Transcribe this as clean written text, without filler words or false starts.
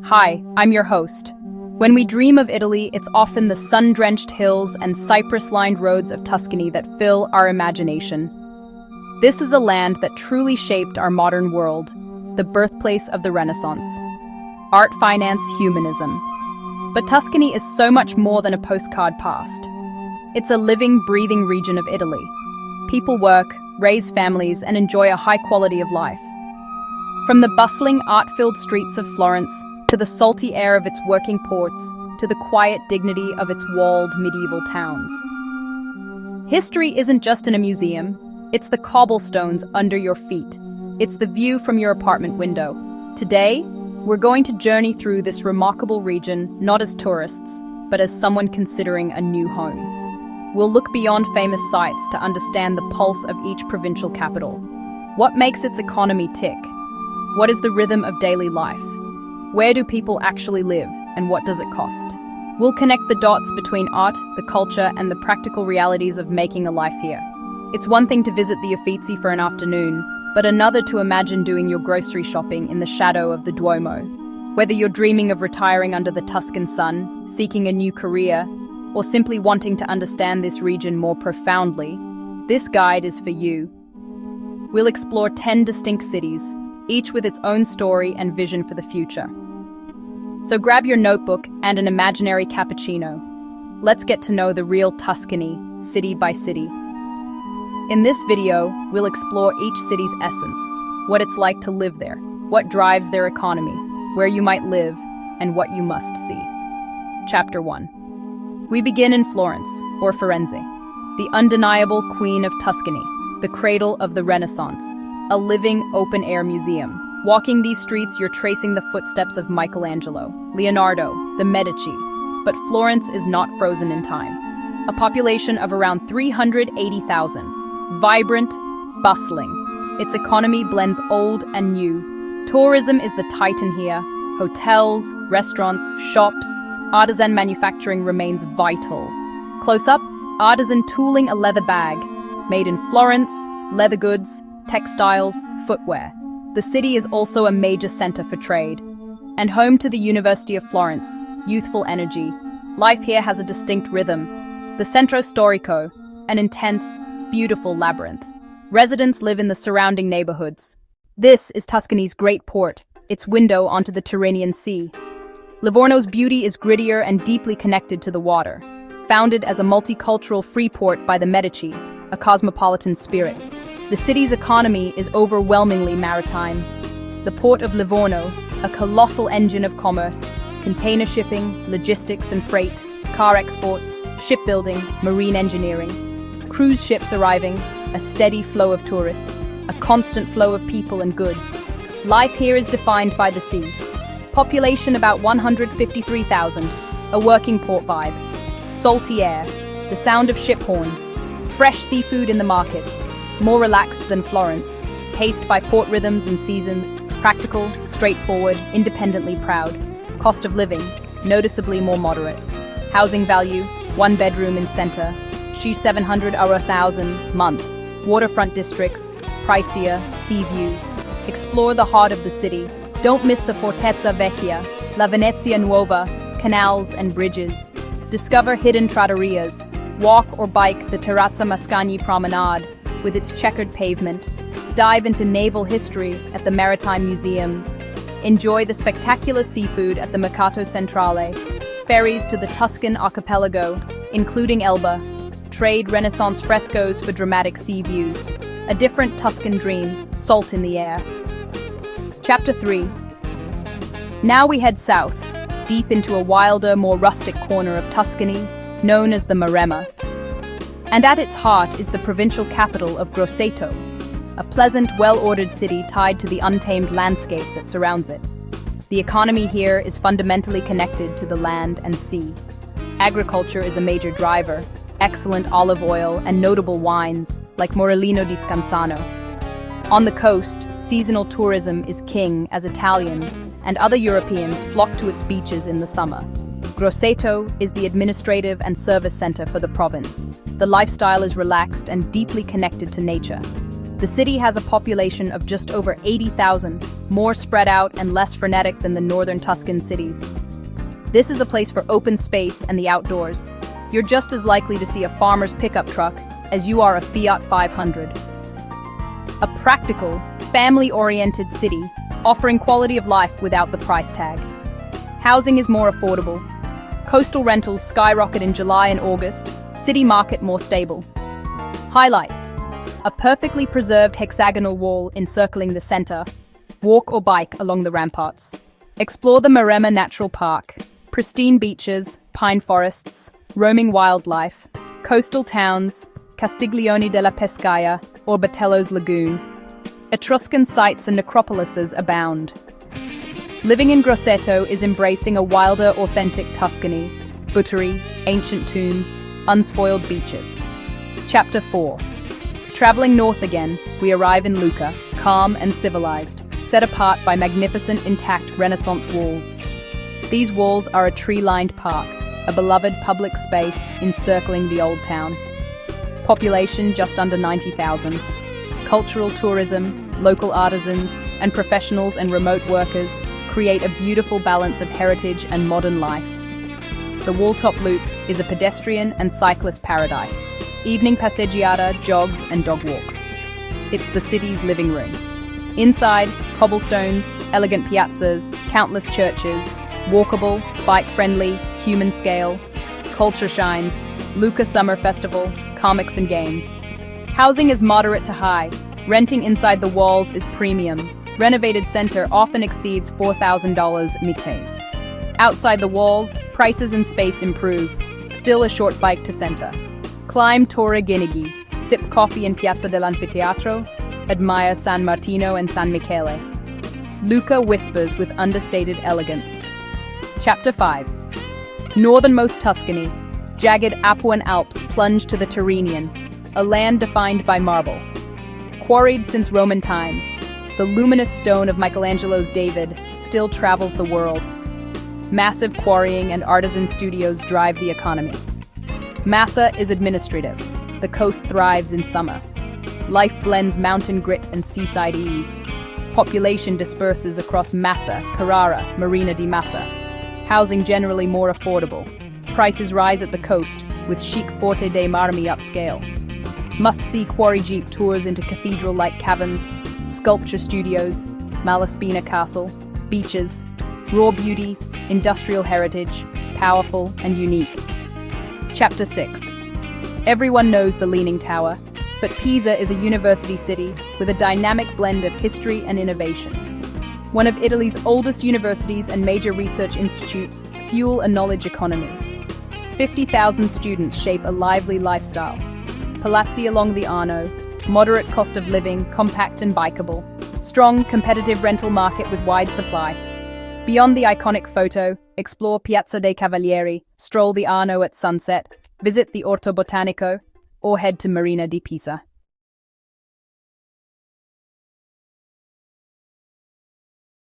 Hi, I'm your host. When we dream of Italy, it's often the sun-drenched hills and cypress-lined roads of Tuscany that fill our imagination. This is a land that truly shaped our modern world, the birthplace of the Renaissance. Art, finance, humanism. But Tuscany is so much more than a postcard past. It's a living, breathing region of Italy. People work, raise families, and enjoy a high quality of life. From the bustling, art-filled streets of Florence, to the salty air of its working ports, to the quiet dignity of its walled medieval towns. History isn't just in a museum, it's the cobblestones under your feet. It's the view from your apartment window. Today, we're going to journey through this remarkable region not as tourists, but as someone considering a new home. We'll look beyond famous sites to understand the pulse of each provincial capital. What makes its economy tick? What is the rhythm of daily life? Where do people actually live, and what does it cost? We'll connect the dots between art, the culture, and the practical realities of making a life here. It's one thing to visit the Uffizi for an afternoon, but another to imagine doing your grocery shopping in the shadow of the Duomo. Whether you're dreaming of retiring under the Tuscan sun, seeking a new career, or simply wanting to understand this region more profoundly, this guide is for you. We'll explore 10 distinct cities, each with its own story and vision for the future. So grab your notebook and an imaginary cappuccino. Let's get to know the real Tuscany, city by city. In this video, we'll explore each city's essence, what it's like to live there, what drives their economy, where you might live, and what you must see. Chapter 1. We begin in Florence, or Firenze, the undeniable queen of Tuscany, the cradle of the Renaissance, a living, open-air museum. Walking these streets, you're tracing the footsteps of Michelangelo, Leonardo, the Medici. But Florence is not frozen in time. A population of around 380,000. Vibrant, bustling. Its economy blends old and new. Tourism is the titan here. Hotels, restaurants, shops, artisan manufacturing remains vital. Close up, artisan tooling a leather bag. Made in Florence, leather goods, textiles, footwear. The city is also a major center for trade. And home to the University of Florence, youthful energy. Life here has a distinct rhythm. The Centro Storico, an intense, beautiful labyrinth. Residents live in the surrounding neighborhoods. This is Tuscany's great port, its window onto the Tyrrhenian Sea. Livorno's beauty is grittier and deeply connected to the water. Founded as a multicultural free port by the Medici, a cosmopolitan spirit. The city's economy is overwhelmingly maritime. The port of Livorno, a colossal engine of commerce, container shipping, logistics and freight, car exports, shipbuilding, marine engineering. Cruise ships arriving, a steady flow of tourists, a constant flow of people and goods. Life here is defined by the sea. Population about 153,000, a working port vibe. Salty air, the sound of ship horns. Fresh seafood in the markets. More relaxed than Florence, paced by port rhythms and seasons, practical, straightforward, independently proud. Cost of living, noticeably more moderate. Housing value, 1 bedroom in center, she 700 or 1,000 month. Waterfront districts, pricier, sea views. Explore the heart of the city. Don't miss the Fortezza Vecchia, La Venezia Nuova, canals and bridges. Discover hidden trattorias. Walk or bike the Terrazza Mascagni Promenade, with its checkered pavement. Dive into naval history at the maritime museums. Enjoy the spectacular seafood at the Mercato Centrale. Ferries to the Tuscan archipelago, including Elba. Trade Renaissance frescoes for dramatic sea views. A different Tuscan dream, salt in the air. Chapter 3. Now we head south, deep into a wilder, more rustic corner of Tuscany, known as the Maremma. And at its heart is the provincial capital of Grosseto, a pleasant, well-ordered city tied to the untamed landscape that surrounds it. The economy here is fundamentally connected to the land and sea. Agriculture is a major driver, excellent olive oil and notable wines, like Morellino di Scansano. On the coast, seasonal tourism is king as Italians and other Europeans flock to its beaches in the summer. Grosseto is the administrative and service center for the province. The lifestyle is relaxed and deeply connected to nature. The city has a population of just over 80,000, more spread out and less frenetic than the northern Tuscan cities. This is a place for open space and the outdoors. You're just as likely to see a farmer's pickup truck as you are a Fiat 500. A practical, family-oriented city, offering quality of life without the price tag. Housing is more affordable. Coastal rentals skyrocket in July and August, city market more stable. Highlights: a perfectly preserved hexagonal wall encircling the center. Walk or bike along the ramparts. Explore the Maremma Natural Park. Pristine beaches, pine forests, roaming wildlife, coastal towns, Castiglione della Pescaia, or Batello's Lagoon. Etruscan sites and necropolises abound. Living in Grosseto is embracing a wilder, authentic Tuscany, buttery, ancient tombs, unspoiled beaches. Chapter 4. Traveling north again, we arrive in Lucca, calm and civilized, set apart by magnificent intact Renaissance walls. These walls are a tree-lined park, a beloved public space encircling the old town. Population just under 90,000. Cultural tourism, local artisans, and professionals and remote workers create a beautiful balance of heritage and modern life. The Walltop Loop is a pedestrian and cyclist paradise. Evening passeggiata, jogs, and dog walks. It's the city's living room. Inside, cobblestones, elegant piazzas, countless churches, walkable, bike-friendly, human scale. Culture shines, Lucca Summer Festival, comics and games. Housing is moderate to high. Renting inside the walls is premium. Renovated center often exceeds $4,000 mites. Outside the walls, prices and space improve. Still a short bike to center. Climb Torre Guinighi, sip coffee in Piazza dell'Anfiteatro, admire San Martino and San Michele. Lucca whispers with understated elegance. Chapter 5. Northernmost Tuscany. Jagged Apuan Alps plunge to the Tyrrhenian, a land defined by marble. Quarried since Roman times, the luminous stone of Michelangelo's David still travels the world. Massive quarrying and artisan studios drive the economy. Massa is administrative. The coast thrives in summer. Life blends mountain grit and seaside ease. Population disperses across Massa, Carrara, Marina di Massa. Housing generally more affordable. Prices rise at the coast, with chic Forte dei Marmi upscale. Must-see quarry jeep tours into cathedral-like caverns, sculpture studios, Malaspina Castle, beaches, raw beauty, industrial heritage, powerful and unique. Chapter 6. Everyone knows the Leaning Tower, but Pisa is a university city with a dynamic blend of history and innovation. One of Italy's oldest universities and major research institutes fuel a knowledge economy. 50,000 students shape a lively lifestyle. Palazzi along the Arno, moderate cost of living, compact and bikeable. Strong, competitive rental market with wide supply. Beyond the iconic photo, explore Piazza dei Cavalieri, stroll the Arno at sunset, visit the Orto Botanico, or head to Marina di Pisa.